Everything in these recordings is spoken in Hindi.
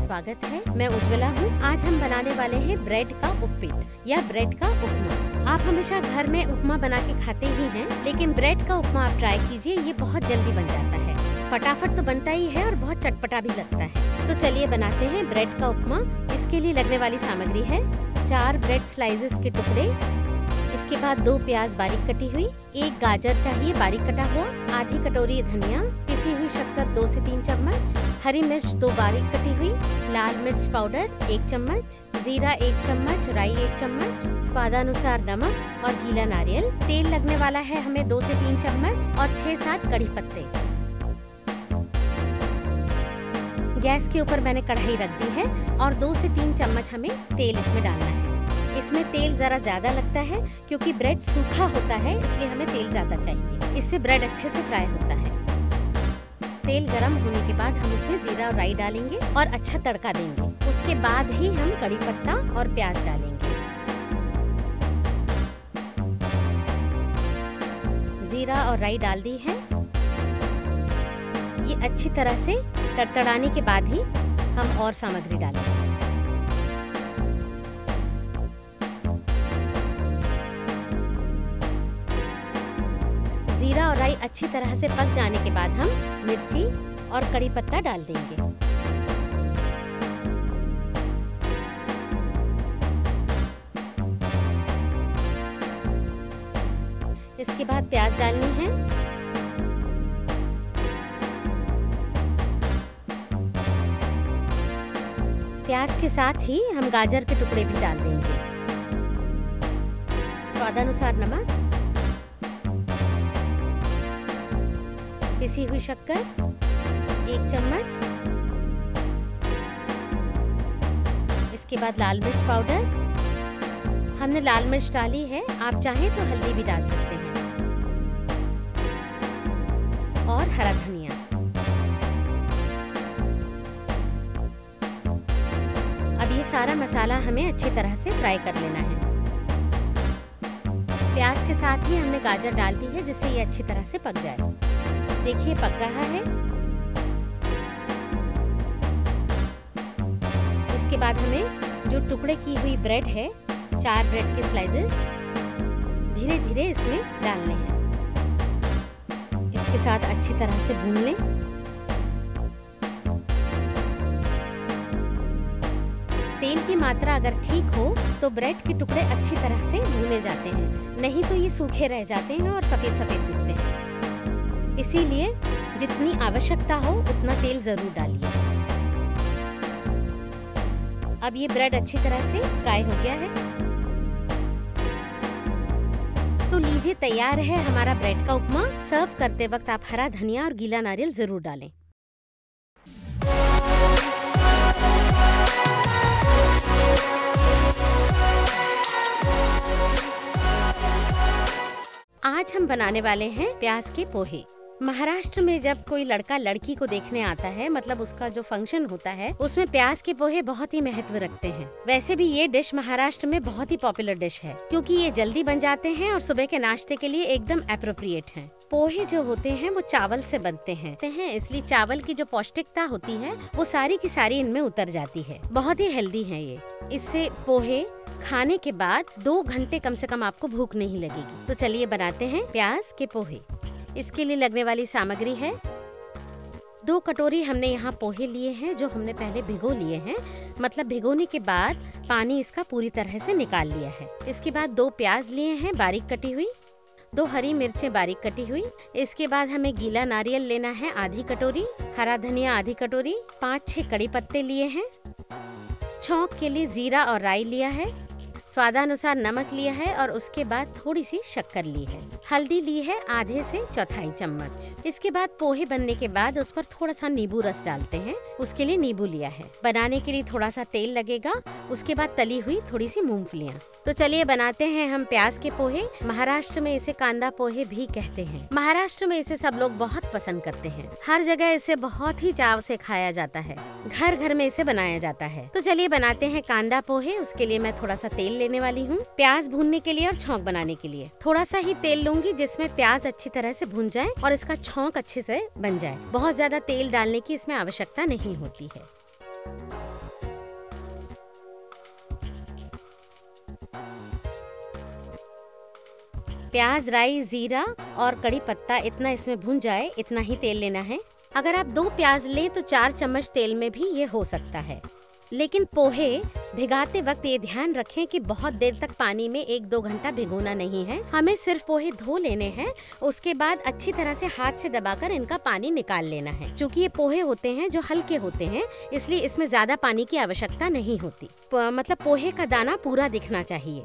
स्वागत है। मैं उज्ज्वला हूँ। आज हम बनाने वाले हैं ब्रेड का उपीट या ब्रेड का उपमा। आप हमेशा घर में उपमा बना के खाते ही हैं, लेकिन ब्रेड का उपमा आप ट्राई कीजिए, ये बहुत जल्दी बन जाता है। फटाफट तो बनता ही है और बहुत चटपटा भी लगता है। तो चलिए बनाते हैं ब्रेड का उपमा। इसके लिए लगने वाली सामग्री है 4 ब्रेड स्लाइसेस के टुकड़े, इसके बाद 2 प्याज बारीक कटी हुई, 1 गाजर चाहिए बारीक कटा हुआ, आधी कटोरी धनिया, पिसी हुई शक्कर 2 से 3 चम्मच, हरी मिर्च 2 बारीक कटी हुई, लाल मिर्च पाउडर 1 चम्मच, जीरा 1 चम्मच, राई 1 चम्मच, स्वादानुसार नमक और गीला नारियल। तेल लगने वाला है हमें 2 से 3 चम्मच और 6-7 कड़ी पत्ते। गैस के ऊपर मैंने कढ़ाई रख दी है और 2 से 3 चम्मच हमें तेल इसमें डालना है। इसमें तेल जरा ज्यादा लगता है क्योंकि ब्रेड सूखा होता है, इसलिए हमें तेल ज्यादा चाहिए। इससे ब्रेड अच्छे से फ्राई होता है। तेल गरम होने के बाद हम इसमें जीरा और राई डालेंगे और अच्छा तड़का देंगे। उसके बाद ही हम कड़ी पत्ता और प्याज डालेंगे। जीरा और राई डाल दी है। ये अच्छी तरह से तड़तड़ाने के बाद ही हम और सामग्री डालेंगे। जीरा और राई अच्छी तरह से पक जाने के बाद हम मिर्ची और कड़ी पत्ता डाल देंगे। इसके बाद प्याज डालनी है। प्याज के साथ ही हम गाजर के टुकड़े भी डाल देंगे। स्वादानुसार नमक, पिसी हुई शक्कर 1 चम्मच, इसके बाद लाल मिर्च पाउडर। हमने लाल मिर्च डाली है, आप चाहें तो हल्दी भी डाल सकते हैं, और हरा धनिया। अब ये सारा मसाला हमें अच्छी तरह से फ्राई कर लेना है। प्याज के साथ ही हमने गाजर डाल दी है जिससे ये अच्छी तरह से पक जाए। देखिए पक रहा है। इसके बाद हमें जो टुकड़े की हुई ब्रेड है, 4 ब्रेड के स्लाइसेस, धीरे धीरे इसमें डालने हैं। इसके साथ अच्छी तरह से भून लें। तेल की मात्रा अगर ठीक हो तो ब्रेड के टुकड़े अच्छी तरह से भूने जाते हैं, नहीं तो ये सूखे रह जाते हैं और सफेद सफेद दिखते हैं। इसीलिए जितनी आवश्यकता हो उतना तेल जरूर डालिए। अब ये ब्रेड अच्छी तरह से फ्राई हो गया है, तो लीजिए तैयार है हमारा ब्रेड का उपमा। सर्व करते वक्त आप हरा धनिया और गीला नारियल जरूर डालें। आज हम बनाने वाले हैं प्याज के पोहे। महाराष्ट्र में जब कोई लड़का लड़की को देखने आता है, मतलब उसका जो फंक्शन होता है, उसमें प्याज के पोहे बहुत ही महत्व रखते हैं। वैसे भी ये डिश महाराष्ट्र में बहुत ही पॉपुलर डिश है क्योंकि ये जल्दी बन जाते हैं और सुबह के नाश्ते के लिए एकदम एप्रोप्रिएट हैं। पोहे जो होते हैं वो चावल से बनते हैं, इसलिए चावल की जो पौष्टिकता होती है वो सारी की सारी इनमें उतर जाती है। बहुत ही हेल्दी है ये। इससे पोहे खाने के बाद 2 घंटे कम से कम आपको भूख नहीं लगेगी। तो चलिए बनाते हैं प्याज के पोहे। इसके लिए लगने वाली सामग्री है 2 कटोरी हमने यहाँ पोहे लिए हैं, जो हमने पहले भिगो लिए हैं, मतलब भिगोने के बाद पानी इसका पूरी तरह से निकाल लिया है। इसके बाद 2 प्याज लिए हैं बारीक कटी हुई, 2 हरी मिर्चें बारीक कटी हुई। इसके बाद हमें गीला नारियल लेना है आधी कटोरी, हरा धनिया आधी कटोरी, 5-6 कड़ी पत्ते लिए हैं, छौंक के लिए जीरा और राई लिया है, स्वादानुसार नमक लिया है और उसके बाद थोड़ी सी शक्कर ली है, हल्दी ली है आधे से चौथाई चम्मच। इसके बाद पोहे बनने के बाद उस पर थोड़ा सा नींबू रस डालते हैं, उसके लिए नींबू लिया है। बनाने के लिए थोड़ा सा तेल लगेगा, उसके बाद तली हुई थोड़ी सी मूंगफलियाँ। तो चलिए बनाते हैं हम प्याज के पोहे। महाराष्ट्र में इसे कांदा पोहे भी कहते हैं। महाराष्ट्र में इसे सब लोग बहुत पसंद करते हैं। हर जगह इसे बहुत ही चाव से खाया जाता है, घर घर में इसे बनाया जाता है। तो चलिए बनाते हैं कांदा पोहे। उसके लिए मैं थोड़ा सा तेल लेने वाली हूँ, प्याज भूनने के लिए और छौंक बनाने के लिए थोड़ा सा ही तेल लूंगी, जिसमें प्याज अच्छी तरह से भून जाए और इसका छौंक अच्छे से बन जाए। बहुत ज्यादा तेल डालने की इसमें आवश्यकता नहीं होती है। प्याज, राई, जीरा और कड़ी पत्ता इतना इसमें भुन जाए, इतना ही तेल लेना है। अगर आप 2 प्याज लें तो 4 चम्मच तेल में भी ये हो सकता है। लेकिन पोहे भिगाते वक्त ये ध्यान रखें कि बहुत देर तक पानी में 1-2 घंटा भिगोना नहीं है। हमें सिर्फ पोहे धो लेने हैं, उसके बाद अच्छी तरह से हाथ से दबाकर इनका पानी निकाल लेना है। चूँकि ये पोहे होते हैं जो हल्के होते हैं, इसलिए इसमें ज्यादा पानी की आवश्यकता नहीं होती। मतलब पोहे का दाना पूरा दिखना चाहिए।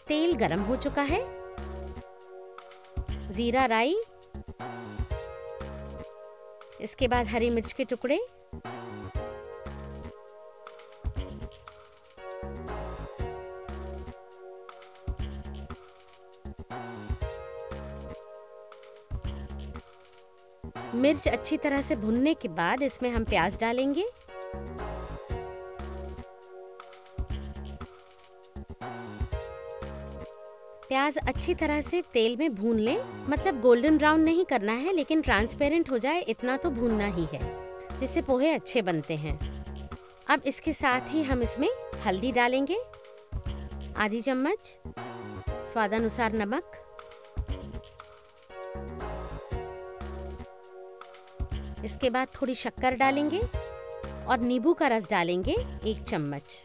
तेल गरम हो चुका है। जीरा, राई, इसके बाद हरी मिर्च के टुकड़े, मिर्च अच्छी तरह से भुनने के बाद इसमें हम प्याज डालेंगे। प्याज अच्छी तरह से तेल में भून लें, मतलब गोल्डन ब्राउन नहीं करना है, लेकिन ट्रांसपेरेंट हो जाए इतना तो भूनना ही है, जिससे पोहे अच्छे बनते हैं। अब इसके साथ ही हम इसमें हल्दी डालेंगे, आधी चम्मच, स्वादानुसार नमक, इसके बाद थोड़ी शक्कर डालेंगे और नींबू का रस डालेंगे 1 चम्मच।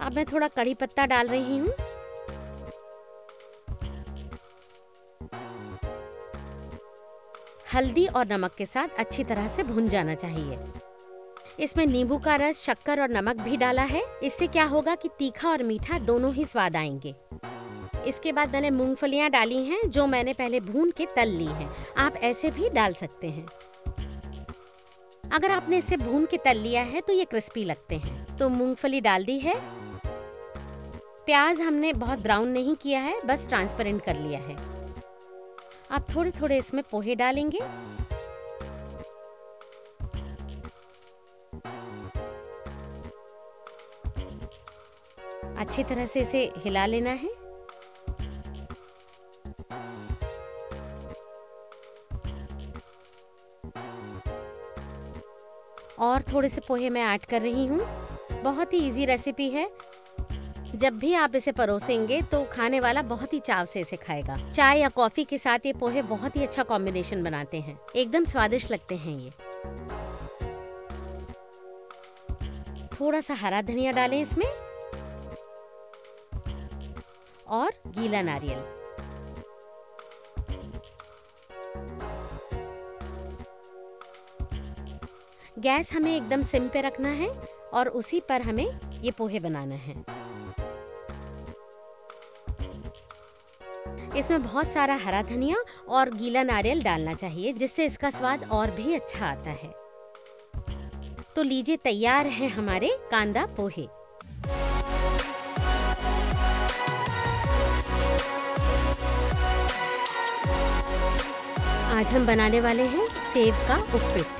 अब मैं थोड़ा कड़ी पत्ता डाल रही हूँ। हल्दी और नमक के साथ अच्छी तरह से भुन जाना चाहिए। इसमें नींबू का रस, शक्कर और नमक भी डाला है। इससे क्या होगा कि तीखा और मीठा दोनों ही स्वाद आएंगे। इसके बाद मैंने मूंगफलियां डाली हैं, जो मैंने पहले भून के तल ली हैं। आप ऐसे भी डाल सकते हैं। अगर आपने इसे भून के तल लिया है तो ये क्रिस्पी लगते हैं। तो मूंगफली डाल दी है। प्याज हमने बहुत ब्राउन नहीं किया है, बस ट्रांसपेरेंट कर लिया है। अब थोड़े थोड़े इसमें पोहे डालेंगे। अच्छी तरह से इसे हिला लेना है। और थोड़े से पोहे मैं ऐड कर रही हूँ। बहुत ही इजी रेसिपी है। जब भी आप इसे परोसेंगे तो खाने वाला बहुत ही चाव से इसे खाएगा। चाय या कॉफी के साथ ये पोहे बहुत ही अच्छा कॉम्बिनेशन बनाते हैं। एकदम स्वादिष्ट लगते हैं ये। थोड़ा सा हरा धनिया डालें इसमें और गीला नारियल। गैस हमें एकदम सिम पे रखना है और उसी पर हमें ये पोहे बनाना है। इसमें बहुत सारा हरा धनिया और गीला नारियल डालना चाहिए, जिससे इसका स्वाद और भी अच्छा आता है। तो लीजिए, तैयार है हमारे कांदा पोहे। आज हम बनाने वाले हैं सेव का उपीट।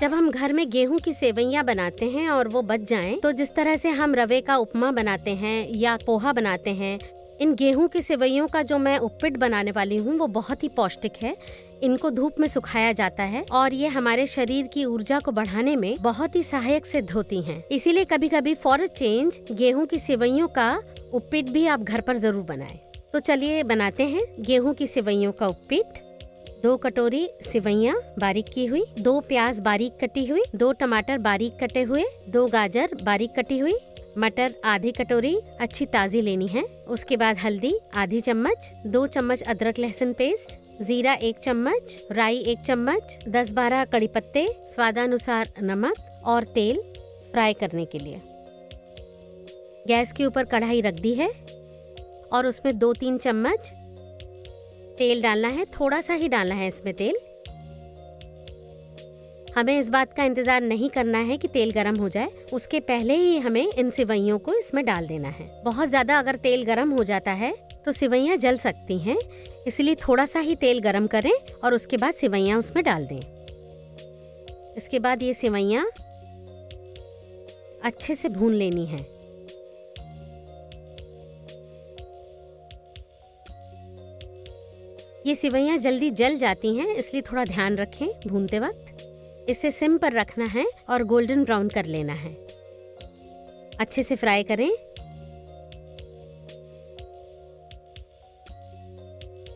जब हम घर में गेहूं की सेवइयां बनाते हैं और वो बच जाएं, तो जिस तरह से हम रवे का उपमा बनाते हैं या पोहा बनाते हैं, इन गेहूं की सेवइयों का जो मैं उपीट बनाने वाली हूँ वो बहुत ही पौष्टिक है। इनको धूप में सुखाया जाता है और ये हमारे शरीर की ऊर्जा को बढ़ाने में बहुत ही सहायक सिद्ध होती हैं। इसीलिए कभी कभी फॉर अ चेंज गेहूं की सेवइयों का उपीट भी आप घर पर जरूर बनाएं। तो चलिए बनाते हैं गेहूं की सेवइयों का उपीट। 2 कटोरी सेवइयां बारीक की हुई, 2 प्याज बारीक कटी हुई, 2 टमाटर बारीक कटे हुए, 2 गाजर बारीक कटी हुई, मटर आधी कटोरी अच्छी ताज़ी लेनी है। उसके बाद हल्दी आधी चम्मच, 2 चम्मच अदरक लहसुन पेस्ट, जीरा 1 चम्मच, राई 1 चम्मच, 10-12 कड़ी पत्ते, स्वादानुसार नमक और तेल फ्राई करने के लिए। गैस के ऊपर कढ़ाई रख दी है और उसमें 2-3 चम्मच तेल डालना है। थोड़ा सा ही डालना है इसमें तेल। हमें इस बात का इंतजार नहीं करना है कि तेल गरम हो जाए, उसके पहले ही हमें इन सेवइयों को इसमें डाल देना है। बहुत ज्यादा अगर तेल गरम हो जाता है तो सेवइयां जल सकती हैं, इसलिए थोड़ा सा ही तेल गरम करें और उसके बाद सेवइयां उसमें डाल दें। इसके बाद ये सेवइयां अच्छे से भून लेनी है। ये सेवइयां जल्दी जल जाती हैं, इसलिए थोड़ा ध्यान रखें भूनते वक्त। इसे सिम पर रखना है और गोल्डन ब्राउन कर लेना है। अच्छे से फ्राई करें।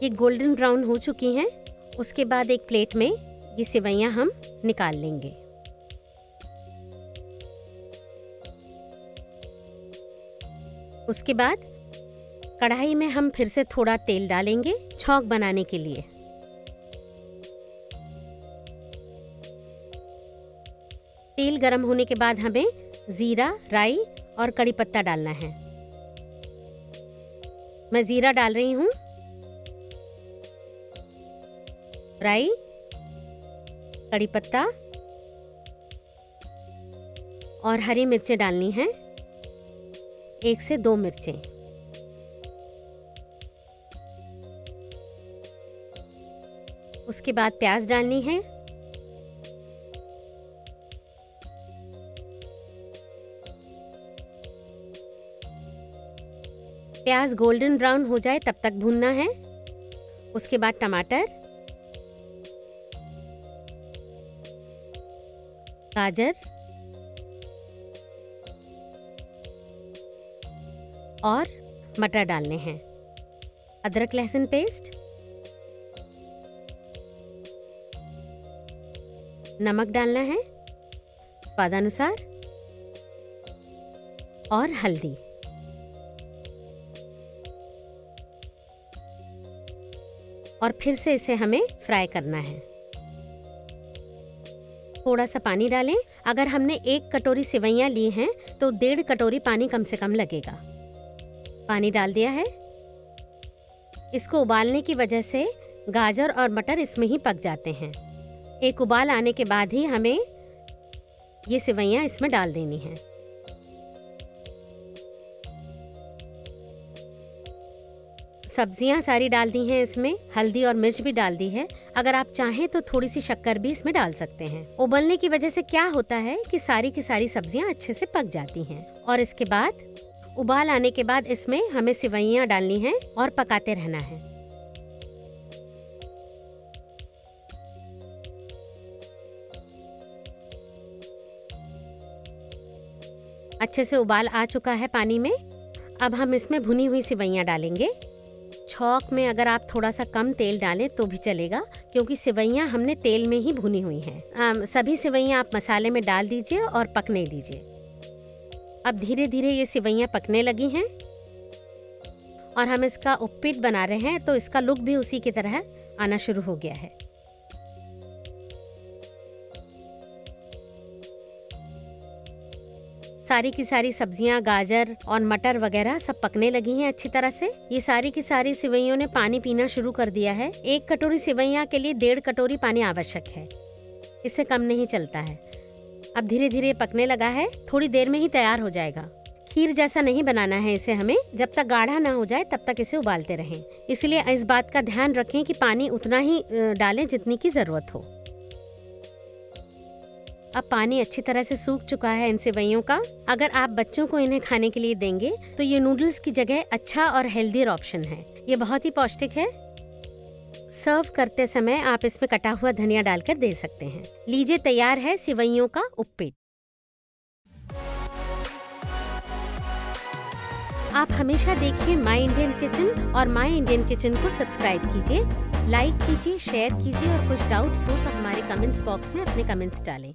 ये गोल्डन ब्राउन हो चुकी हैं। उसके बाद एक प्लेट में ये सेवइयां हम निकाल लेंगे। उसके बाद कढ़ाई में हम फिर से थोड़ा तेल डालेंगे छौंक बनाने के लिए। तेल गरम होने के बाद हमें जीरा, राई और कड़ी पत्ता डालना है। मैं जीरा डाल रही हूँ, राई, कड़ी पत्ता और हरी मिर्चें डालनी हैं, 1 से 2 मिर्चें। उसके बाद प्याज डालनी है। प्याज गोल्डन ब्राउन हो जाए तब तक भूनना है। उसके बाद टमाटर, गाजर और मटर डालने हैं। अदरक लहसुन पेस्ट, नमक डालना है स्वादानुसार और हल्दी। और फिर से इसे हमें फ्राई करना है। थोड़ा सा पानी डालें। अगर हमने 1 कटोरी सेवइयां ली हैं तो 1.5 कटोरी पानी कम से कम लगेगा। पानी डाल दिया है। इसको उबालने की वजह से गाजर और मटर इसमें ही पक जाते हैं। एक उबाल आने के बाद ही हमें ये सेवइयां इसमें डाल देनी हैं। सब्जियां सारी डाल दी हैं इसमें, हल्दी और मिर्च भी डाल दी है। अगर आप चाहें तो थोड़ी सी शक्कर भी इसमें डाल सकते हैं। उबलने की वजह से क्या होता है कि सारी की सारी सब्जियां अच्छे से पक जाती हैं। और इसके बाद उबाल आने के बाद इसमें हमें सेवइयां डालनी हैं और पकाते रहना है। अच्छे से उबाल आ चुका है पानी में। अब हम इसमें भुनी हुई सेवइयां डालेंगे। छौंक में अगर आप थोड़ा सा कम तेल डालें तो भी चलेगा, क्योंकि सेवइयां हमने तेल में ही भुनी हुई हैं। सभी सेवइयां आप मसाले में डाल दीजिए और पकने दीजिए। अब धीरे धीरे ये सेवइयां पकने लगी हैं और हम इसका उपीट बना रहे हैं, तो इसका लुक भी उसी की तरह आना शुरू हो गया है। सारी की सारी सब्जियां, गाजर और मटर वगैरह सब पकने लगी हैं अच्छी तरह से। ये सारी की सारी सेवइयों ने पानी पीना शुरू कर दिया है। 1 कटोरी सेवइयां के लिए 1.5 कटोरी पानी आवश्यक है, इससे कम नहीं चलता है। अब धीरे धीरे पकने लगा है, थोड़ी देर में ही तैयार हो जाएगा। खीर जैसा नहीं बनाना है इसे हमें, जब तक गाढ़ा ना हो जाए तब तक इसे उबालते रहें। इसलिए इस बात का ध्यान रखें कि पानी उतना ही डालें जितनी की जरूरत हो। अब पानी अच्छी तरह से सूख चुका है इन सेवइयों का। अगर आप बच्चों को इन्हें खाने के लिए देंगे तो ये नूडल्स की जगह अच्छा और हेल्दी ऑप्शन है। ये बहुत ही पौष्टिक है। सर्व करते समय आप इसमें कटा हुआ धनिया डालकर दे सकते हैं। लीजिए, तैयार है सेवइयों का उपीट। आप हमेशा देखिए माय इंडियन किचन और माय इंडियन किचन को सब्सक्राइब कीजिए, लाइक कीजिए, शेयर कीजिए और कुछ डाउट्स हो तो हमारे कमेंट्स बॉक्स में अपने कमेंट्स डालें।